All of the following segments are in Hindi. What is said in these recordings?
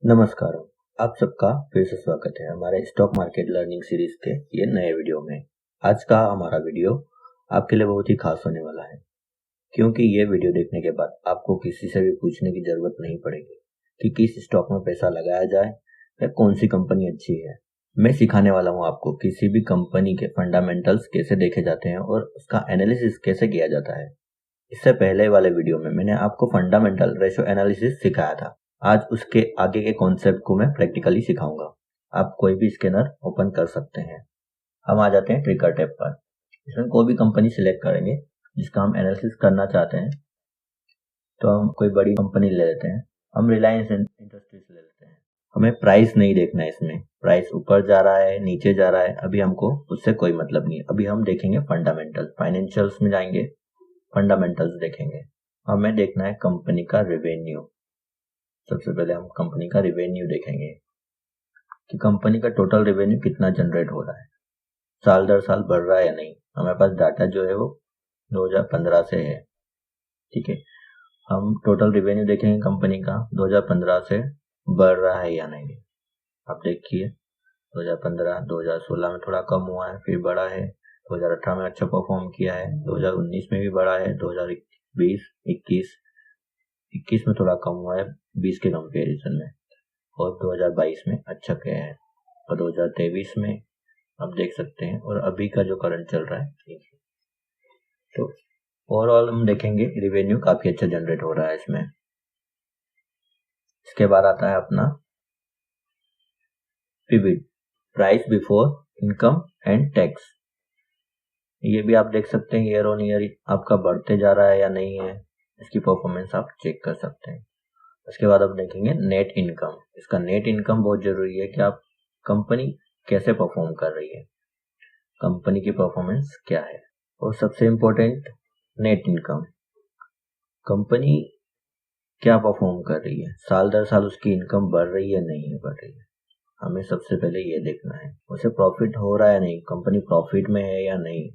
नमस्कार, आप सबका फिर से स्वागत है हमारे स्टॉक मार्केट लर्निंग सीरीज के ये नए वीडियो में। आज का हमारा वीडियो आपके लिए बहुत ही खास होने वाला है, क्योंकि ये वीडियो देखने के बाद आपको किसी से भी पूछने की जरूरत नहीं पड़ेगी कि किस स्टॉक में पैसा लगाया जाए या कौन सी कंपनी अच्छी है। मैं सिखाने वाला हूँ आपको किसी भी कंपनी के फंडामेंटल्स कैसे देखे जाते हैं और उसका एनालिसिस कैसे किया जाता है। इससे पहले वाले वीडियो में मैंने आपको फंडामेंटल रेशो एनालिसिस सिखाया था। आज उसके आगे के कॉन्सेप्ट को मैं प्रैक्टिकली सिखाऊंगा। आप कोई भी स्कैनर ओपन कर सकते हैं। हम आ जाते हैं ट्रिगर टैब पर। इसमें कोई भी कंपनी सिलेक्ट करेंगे जिसका हम एनालिसिस करना चाहते हैं। तो हम कोई बड़ी कंपनी ले लेते हैं। हम रिलायंस इंडस्ट्रीज ले लेते हैं। हमें प्राइस नहीं देखना है, इसमें प्राइस ऊपर जा रहा है नीचे जा रहा है, अभी हमको उससे कोई मतलब नहीं है। अभी हम देखेंगे फंडामेंटल। फाइनेंशियल्स में जाएंगे, फंडामेंटल्स देखेंगे। हमें देखना है कंपनी का रेवेन्यू। सबसे पहले हम कंपनी का रेवेन्यू देखेंगे कि कंपनी का टोटल रेवेन्यू कितना जनरेट हो रहा है, साल दर साल बढ़ रहा है या नहीं। हमारे पास डाटा जो है वो 2015 से है। ठीक है, हम टोटल रेवेन्यू देखेंगे कंपनी का 2015 से बढ़ रहा है या नहीं। आप देखिए 2015, 2016 में थोड़ा कम हुआ है, फिर बढ़ा है। 2018 में अच्छा परफॉर्म किया है, 2019 में भी बढ़ा है, 2020, 21 में थोड़ा कम हुआ है 20 के कंपेरिजन में, और 2022 में अच्छा किया है, और 2023 में आप देख सकते हैं, और अभी का जो करंट चल रहा है ठीक है। तो ओवरऑल हम देखेंगे रेवेन्यू काफी अच्छा जनरेट हो रहा है इसमें। इसके बाद आता है अपना PBT, price before income and tax. ये भी आप देख सकते हैं ईयर ऑन ईयर आपका बढ़ते जा रहा है या नहीं है, इसकी परफॉर्मेंस आप चेक कर सकते हैं। उसके बाद आप देखेंगे नेट इनकम। इसका नेट इनकम बहुत जरूरी है कि आप कंपनी कैसे परफॉर्म कर रही है, कंपनी की परफॉर्मेंस क्या है। और सबसे इम्पोर्टेंट नेट इनकम, कंपनी क्या परफॉर्म कर रही है, साल दर साल उसकी इनकम बढ़ रही है नहीं बढ़ रही है। हमें सबसे पहले ये देखना है उसे प्रॉफिट हो रहा है नहीं, कंपनी प्रॉफिट में है या नहीं,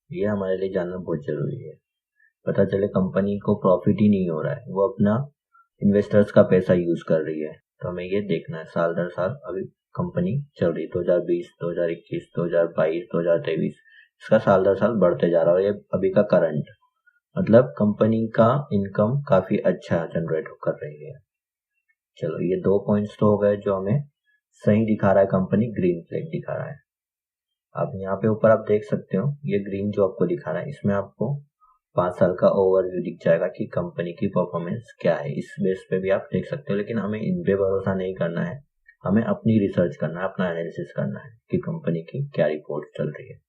ये हमारे लिए जानना बहुत जरूरी है। पता चले कंपनी को प्रॉफिट ही नहीं हो रहा है, वो अपना इन्वेस्टर्स का पैसा यूज कर रही है, तो हमें ये देखना है साल दर साल अभी कंपनी चल रही 2020, 2021, 2022, 2023, इसका साल दर साल बढ़ते जा रहा है। और ये अभी का करंट मतलब कंपनी का इनकम काफी अच्छा जनरेट कर रही है। चलो ये 2 पॉइंट्स तो हो गए जो हमें सही दिखा रहा है, कंपनी ग्रीन फ्लैग दिखा रहा है। अब यहाँ पे ऊपर आप देख सकते हो ये ग्रीन जो आपको दिखा रहा है, इसमें आपको 5 साल का ओवरव्यू दिख जाएगा कि कंपनी की परफॉर्मेंस क्या है। इस बेस पे भी आप देख सकते हो, लेकिन हमें इन पे भरोसा नहीं करना है, हमें अपनी रिसर्च करना है, अपना एनालिसिस करना है कि कंपनी की क्या रिपोर्ट चल रही है।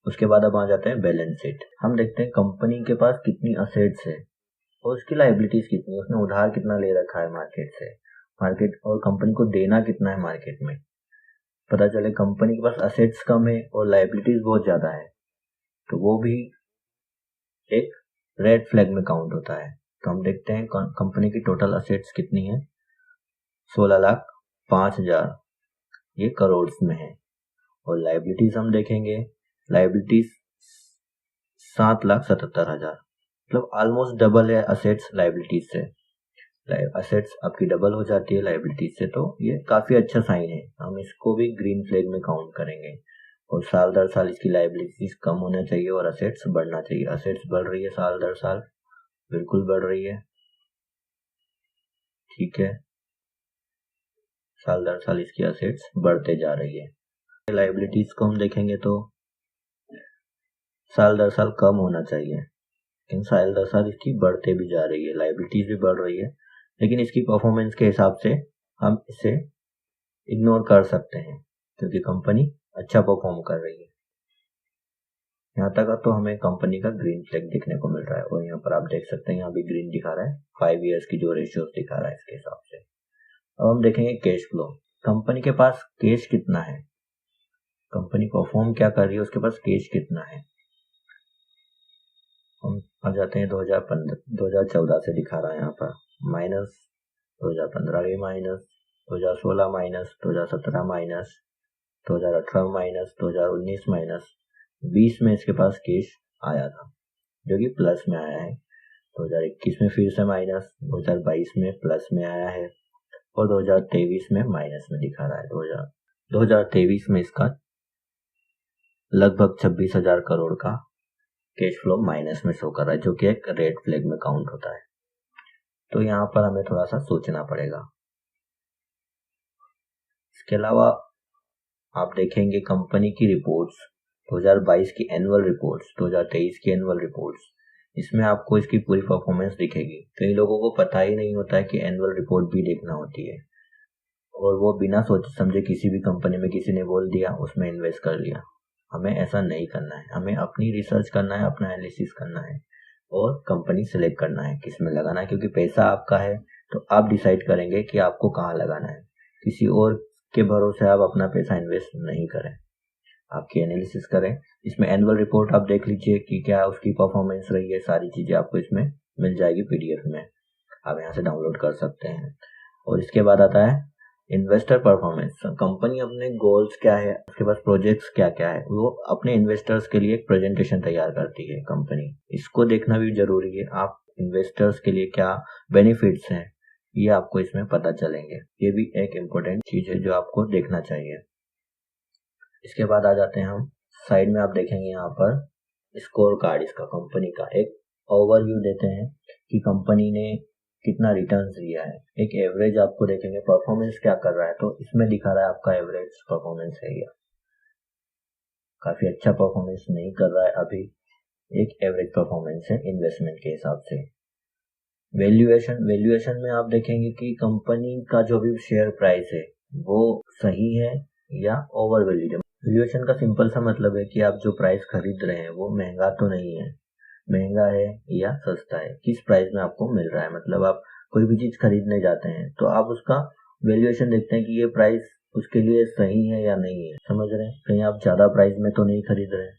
उसके बाद अब आ जाते हैं बैलेंस शीट। हम देखते हैं कंपनी के पास कितनी असेट्स है और उसकी लायबिलिटीज कितनी है, उसने उधार कितना ले रखा है मार्केट से, मार्केट और कंपनी को देना कितना है मार्केट में। पता चले कंपनी के पास असेट्स कम है और लायबिलिटीज बहुत ज्यादा है, तो वो भी एक रेड फ्लैग में काउंट होता है। तो हम देखते हैं कंपनी की टोटल असेट्स कितनी है, 16,05,000 ये करोड़ में है। और लायबिलिटीज हम देखेंगे, लायबिलिटीज 7,77,000, मतलब ऑलमोस्ट डबल है असेट्स लायबिलिटीज से। असेट्स आपकी डबल हो जाती है लायबिलिटीज से, तो ये काफी अच्छा साइन है, हम इसको भी ग्रीन फ्लैग में काउंट करेंगे। और साल दर साल इसकी लायबिलिटीज कम होना चाहिए और असेट्स बढ़ना चाहिए। असेट्स बढ़ रही है साल दर साल, बिल्कुल बढ़ रही है, ठीक है, साल दर साल इसकी असेट्स बढ़ते जा रही है। लायबिलिटीज को हम देखेंगे तो साल दर साल कम होना चाहिए, लेकिन साल दर साल इसकी बढ़ते भी जा रही है, लायबिलिटीज भी बढ़ रही है, लेकिन इसकी परफॉर्मेंस के हिसाब से हम इसे इग्नोर कर सकते हैं क्योंकि कंपनी अच्छा परफॉर्म कर रही है। यहाँ तक तो हमें कंपनी का ग्रीन फ्लैग देखने को मिल रहा है, और यहाँ पर आप देख सकते हैं यहाँ भी ग्रीन दिखा रहा है, 5 ईयर्स की जो रेशियो दिखा रहा है इसके हिसाब से। अब हम देखेंगे कैश फ्लो, कंपनी के पास कैश कितना है, कंपनी परफॉर्म क्या कर रही है, उसके पास कैश कितना है। हम आ जाते हैं 2014 से दिखा रहा है यहाँ पर माइनस, 2015 भी minus, 2016 minus, 2017 minus, 2018 minus, 2019 minus, 20 में इसके पास कैश आया था जो कि प्लस में आया है, 2021 में फिर से माइनस, 2022 में प्लस में आया है, और 2023 में माइनस में दिखा रहा है। 2023 में इसका लगभग 26,000 करोड़ का कैश फ्लो माइनस में शो कर रहा है, जो कि एक रेड फ्लैग में काउंट होता है। तो यहाँ पर हमें थोड़ा सा सोचना पड़ेगा। इसके अलावा आप देखेंगे कंपनी की रिपोर्ट्स, 2022 की एनुअल रिपोर्ट्स, 2023 की एनुअल रिपोर्ट्स, इसमें आपको इसकी पूरी परफॉर्मेंस दिखेगी। कई लोगों को पता ही नहीं होता है कि एनुअल रिपोर्ट भी देखना होती है, और वो बिना सोचे समझे किसी भी कंपनी में किसी ने बोल दिया, उसमें इन्वेस्ट कर लिया। हमें ऐसा नहीं करना है, हमें अपनी रिसर्च करना है, अपना एनालिसिस करना है और कंपनी सेलेक्ट करना है किस में लगाना है, क्योंकि पैसा आपका है तो आप डिसाइड करेंगे कि आपको कहाँ लगाना है। किसी और के भरोसे आप अपना पैसा इन्वेस्ट नहीं करें, आपकी एनालिसिस करें। इसमें एनुअल रिपोर्ट आप देख लीजिए कि क्या उसकी परफॉर्मेंस रही है, सारी चीजें आपको इसमें मिल जाएगी पीडीएफ में, आप यहाँ से डाउनलोड कर सकते हैं। और इसके बाद आता है इन्वेस्टर परफॉर्मेंस। कंपनी अपने गोल्स क्या है, उसके पास प्रोजेक्ट्स क्या क्या है, वो अपने इन्वेस्टर्स के लिए एक प्रेजेंटेशन तैयार करती है कंपनी। इसको देखना भी जरूरी है। आप इन्वेस्टर्स के लिए क्या बेनिफिट्स हैं, ये आपको इसमें पता चलेंगे। ये भी एक इम्पोर्टेंट चीज है जो आपको देखना चाहिए। इसके बाद आ जाते हैं हम साइड में, आप देखेंगे यहाँ पर स्कोर कार्ड, इसका कंपनी का एक ओवरव्यू देते हैं कि कंपनी ने कितना रिटर्न्स दिया है। एक एवरेज आपको देखेंगे परफॉर्मेंस क्या कर रहा है, तो इसमें दिखा रहा है आपका एवरेज परफॉर्मेंस है, या काफी अच्छा परफॉर्मेंस नहीं कर रहा है अभी, एक एवरेज परफॉर्मेंस है इन्वेस्टमेंट के हिसाब से। वैल्यूएशन में आप देखेंगे कि कंपनी का जो भी शेयर प्राइस है वो सही है या ओवर वैल्यूड है। वैल्यूएशन का सिंपल सा मतलब है कि आप जो प्राइस खरीद रहे हैं वो महंगा तो नहीं है, महंगा है या सस्ता है, किस प्राइस में आपको मिल रहा है। मतलब आप कोई भी चीज खरीदने जाते हैं तो आप उसका वैल्यूएशन देखते हैं कि ये प्राइस उसके लिए सही है या नहीं है, समझ रहे हैं। कहीं आप ज्यादा प्राइस में तो नहीं खरीद रहे हैं,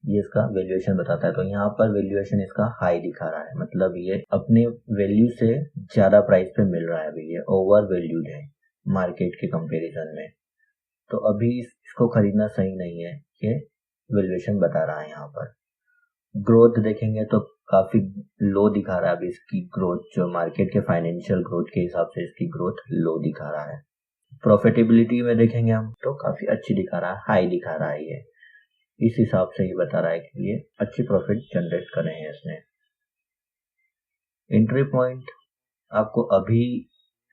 ये इसका वैल्यूएशन बताता है। तो यहाँ पर वैल्यूएशन इसका हाई दिखा रहा है, मतलब ये अपने वैल्यू से ज्यादा प्राइस पे मिल रहा है, अभी ये ओवर वैल्यूड है मार्केट के कंपैरिजन में। तो अभी इसको खरीदना सही नहीं है, ये वैल्यूएशन बता रहा है। यहाँ पर ग्रोथ देखेंगे तो काफी लो दिखा रहा है अभी इसकी ग्रोथ, जो मार्केट के फाइनेंशियल ग्रोथ के हिसाब से इसकी ग्रोथ लो दिखा रहा है। प्रॉफिटेबिलिटी में देखेंगे हम तो काफी अच्छी दिखा रहा है, हाई दिखा रहा है। ये इस हिसाब से ये बता रहा है कि ये अच्छी प्रॉफिट जनरेट कर रहे हैं इसने। एंट्री पॉइंट, आपको अभी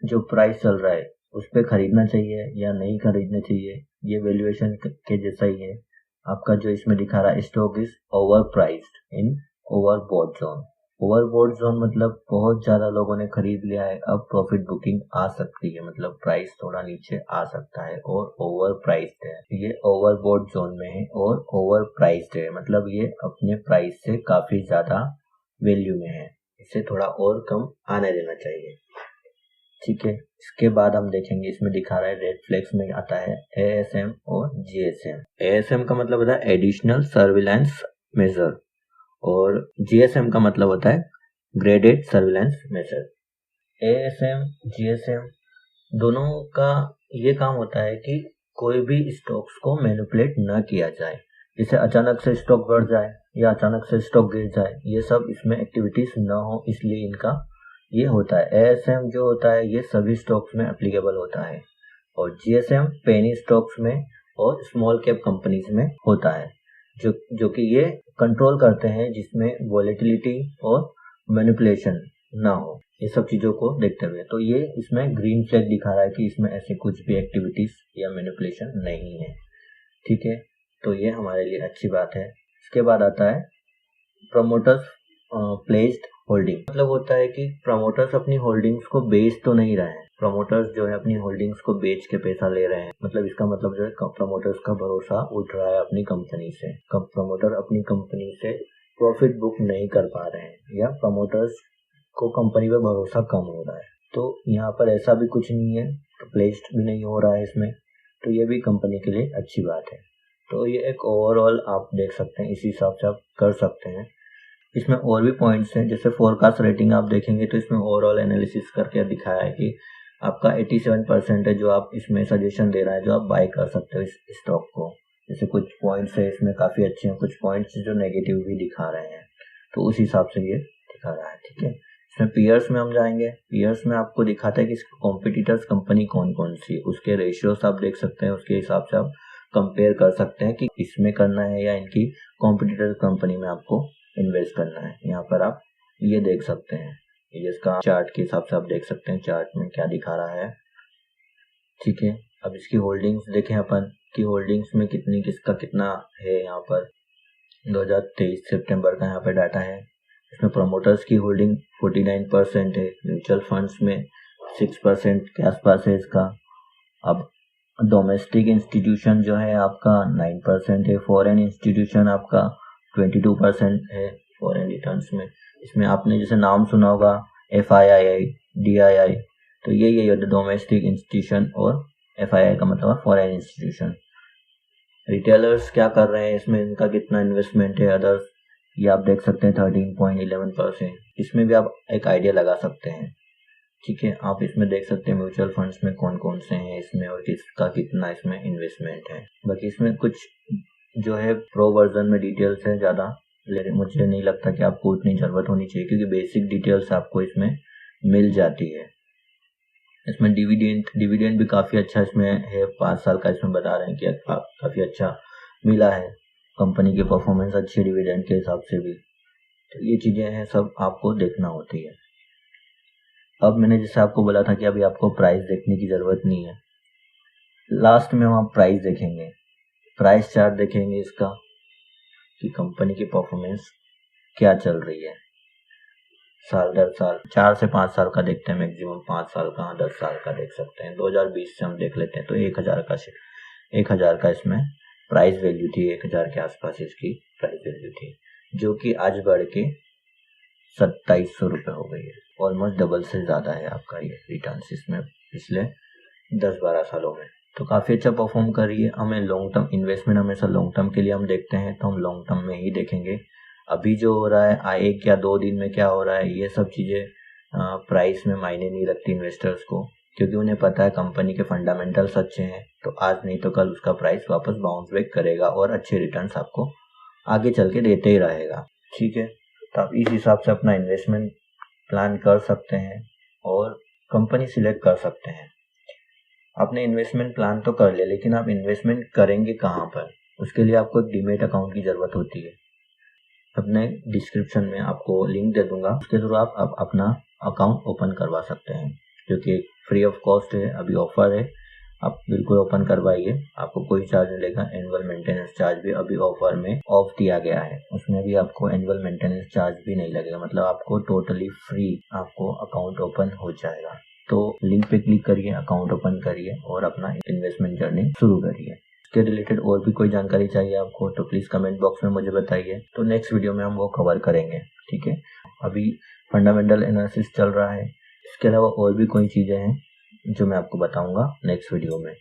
जो प्राइस चल रहा है उस पर खरीदना चाहिए या नहीं खरीदना चाहिए, ये वैल्यूएशन के जैसा ही है। आपका जो इसमें दिखा रहा है stock is over priced in overbought zone. Overbought zone मतलब बहुत ज्यादा लोगों ने खरीद लिया है, अब प्रॉफिट बुकिंग आ सकती है, मतलब प्राइस थोड़ा नीचे आ सकता है, और ओवर प्राइस्ड है। ये ओवरबॉट जोन में है और ओवर प्राइस्ड है, मतलब ये अपने प्राइस से काफी ज्यादा वैल्यू में है, इसे थोड़ा और कम आने देना चाहिए, ठीक है। इसके बाद हम देखेंगे इसमें दिखा रहा है रेड फ्लैग्स में आता है एएसएम और जीएसएम। एएसएम का मतलब होता है एडिशनल सर्विलांस मेजर, और जीएसएम का मतलब होता है graded surveillance major. ASM GSM दोनों का ये काम होता है कि कोई भी स्टॉक्स को मैनिपुलेट न किया जाए, जैसे अचानक से स्टॉक बढ़ जाए या अचानक से स्टॉक गिर जाए, ये सब इसमें एक्टिविटीज न हो, इसलिए इनका ये होता है। एएसएम जो होता है ये सभी स्टॉक्स में एप्लीकेबल होता है, और जीएसएम पेनी स्टॉक्स में और स्मॉल कैप कंपनीज में होता है, जो कि ये कंट्रोल करते हैं जिसमें वॉलेटिलिटी और मैनिपुलेशन ना हो, ये सब चीजों को देखते हुए। तो ये इसमें ग्रीन फ्लैग दिखा रहा है कि इसमें ऐसे कुछ भी एक्टिविटीज या मैनिपुलेशन नहीं है, ठीक है। तो ये हमारे लिए अच्छी बात है। इसके बाद आता है प्रमोटर्स प्लेस्ड होल्डिंग, मतलब होता है कि प्रमोटर्स अपनी होल्डिंग्स को बेच तो नहीं रहे हैं, प्रमोटर्स जो है अपनी होल्डिंग्स को बेच के पैसा ले रहे हैं, मतलब इसका मतलब जो है प्रमोटर्स का भरोसा उठ रहा है अपनी कंपनी से, प्रमोटर अपनी कंपनी से प्रॉफिट बुक नहीं कर पा रहे हैं, या प्रमोटर्स को कंपनी पे भरोसा कम हो रहा है। तो यहाँ पर ऐसा भी कुछ नहीं है, तो प्लेस्ड भी नहीं हो रहा है इसमें, तो ये भी कंपनी के लिए अच्छी बात है। तो ये एक ओवरऑल आप देख सकते हैं, इसी हिसाब से आप कर सकते हैं। इसमें और भी पॉइंट्स हैं, जैसे फोरकास्ट रेटिंग आप देखेंगे तो इसमें ओवरऑल एनालिसिस करके दिखाया है कि आपका 87% है जो आप इसमें सजेशन दे रहा है जो आप बाय कर सकते हो इस स्टॉक को। जैसे कुछ पॉइंट्स है इसमें काफी अच्छे हैं, कुछ पॉइंट्स जो नेगेटिव भी दिखा रहे हैं, तो उस हिसाब से ये दिखा रहा है, ठीक है। इसमें पीयर्स में हम जाएंगे। पीयर्स में आपको दिखाता है कि इसकी कॉम्पिटिटर्स कंपनी कौन कौन सी, उसके रेशियोस आप देख सकते हैं। उसके हिसाब से आप कंपेयर कर सकते हैं कि इसमें करना है या इनकी कॉम्पिटिटर कंपनी में आपको इन्वेस्ट करना है। यहाँ पर आप ये देख सकते हैं, ये इसका चार्ट के हिसाब से आप देख सकते हैं चार्ट में क्या दिखा रहा है। ठीक है, अब इसकी होल्डिंग्स देखें अपन कि होल्डिंग्स में कितनी किसका कितना है। यहाँ पर 2023 सितंबर का यहाँ पर डाटा है। इसमें प्रमोटर्स की होल्डिंग 49% है, म्यूचुअल फंड्स में 6% के आसपास है इसका। अब डोमेस्टिक इंस्टीट्यूशन जो है आपका 9% है, फॉरेन इंस्टीट्यूशन आपका 22% है फॉरेन रिटर्न्स में। इसमें आपने जैसे नाम सुना होगा FII, DII, तो यही है डोमेस्टिक इंस्टीट्यूशन और FII का मतलब फॉरेन इंस्टीट्यूशन। रिटेलर्स क्या कर रहे हैं इसमें, इनका कितना इन्वेस्टमेंट है अदर्स, ये आप देख सकते हैं 13.11%। इसमें भी आप एक आइडिया लगा सकते हैं। ठीक है, आप इसमें देख सकते हैं म्यूचुअल फंड्स में कौन कौन से हैं इसमें और किसका कितना इसमें इन्वेस्टमेंट है। बाकी इसमें कुछ जो है प्रो वर्जन में डिटेल्स है ज़्यादा, लेकिन मुझे नहीं लगता कि आपको उतनी ज़रूरत होनी चाहिए क्योंकि बेसिक डिटेल्स आपको इसमें मिल जाती है। इसमें डिविडेंड भी काफ़ी अच्छा इसमें है, 5 साल का इसमें बता रहे हैं कि काफ़ी अच्छा मिला है, कंपनी की परफॉर्मेंस अच्छी डिविडेंड के हिसाब से भी। तो ये चीज़ें हैं सब आपको देखना होती है। अब मैंने जैसे आपको बोला था कि अभी आपको प्राइस देखने की ज़रूरत नहीं है, लास्ट में हम आप प्राइस देखेंगे, प्राइस चार्ट देखेंगे इसका कि कंपनी की परफॉर्मेंस क्या चल रही है साल दर साल। 4 से 5 साल का देखते हैं मैक्सिमम, 5 साल का 10 साल का देख सकते हैं। 2020 से हम देख लेते हैं तो 1000 का इसमें प्राइस वैल्यू थी, 1000 के आसपास इसकी प्राइस वैल्यू थी, जो कि आज बढ़ के 2700 रुपये हो गई है। ऑलमोस्ट डबल से ज़्यादा है आपका ये रिटर्न्स इसमें पिछले 10-12 सालों में। तो काफ़ी अच्छा परफॉर्म कर रही है। हमें लॉन्ग टर्म इन्वेस्टमेंट हमेशा लॉन्ग टर्म के लिए हम देखते हैं, तो हम लॉन्ग टर्म में ही देखेंगे। अभी जो हो रहा है 1 या 2 दिन में क्या हो रहा है, ये सब चीज़ें प्राइस में मायने नहीं रखती इन्वेस्टर्स को, क्योंकि उन्हें पता है कंपनी के फंडामेंटल्स अच्छे हैं, तो आज नहीं तो कल उसका प्राइस वापस बाउंस बैक करेगा और अच्छे रिटर्न्स आपको आगे चल के देते ही रहेगा। ठीक है, तो आप इस हिसाब से अपना इन्वेस्टमेंट प्लान कर सकते हैं और कंपनी सिलेक्ट कर सकते हैं। आपने इन्वेस्टमेंट प्लान तो कर लिया, लेकिन आप इन्वेस्टमेंट करेंगे कहाँ पर, उसके लिए आपको एक डीमेट अकाउंट की ज़रूरत होती है। अपने डिस्क्रिप्शन में आपको लिंक दे दूंगा, उसके थ्रू आप अपना अकाउंट ओपन करवा सकते हैं, जो कि फ्री ऑफ कॉस्ट है। अभी ऑफर है, आप बिल्कुल ओपन करवाइए, आपको कोई चार्ज नहीं लेगा। एनुअल मेंटेनेंस चार्ज भी अभी ऑफर में ऑफ दिया गया है, उसमें भी आपको एनुअल मेंटेनेंस चार्ज भी नहीं लगेगा, मतलब आपको टोटली फ्री आपको अकाउंट ओपन हो जाएगा। तो लिंक पे क्लिक करिए, अकाउंट ओपन करिए और अपना इन्वेस्टमेंट जर्नी शुरू करिए। इसके रिलेटेड और भी कोई जानकारी चाहिए आपको तो प्लीज़ कमेंट बॉक्स में मुझे बताइए, तो नेक्स्ट वीडियो में हम वो कवर करेंगे। ठीक है, अभी फंडामेंटल एनालिसिस चल रहा है, इसके अलावा और भी कोई चीज़ें हैं जो मैं आपको बताऊंगा नेक्स्ट वीडियो में।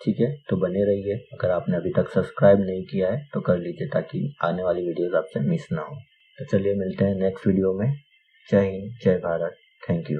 ठीक है, तो बने रहिए। अगर आपने अभी तक सब्सक्राइब नहीं किया है तो कर लीजिए, ताकि आने वाली वीडियोस आपसे मिस ना हो। तो चलिए मिलते हैं नेक्स्ट वीडियो में। जय हिंद, जय भारत, थैंक यू।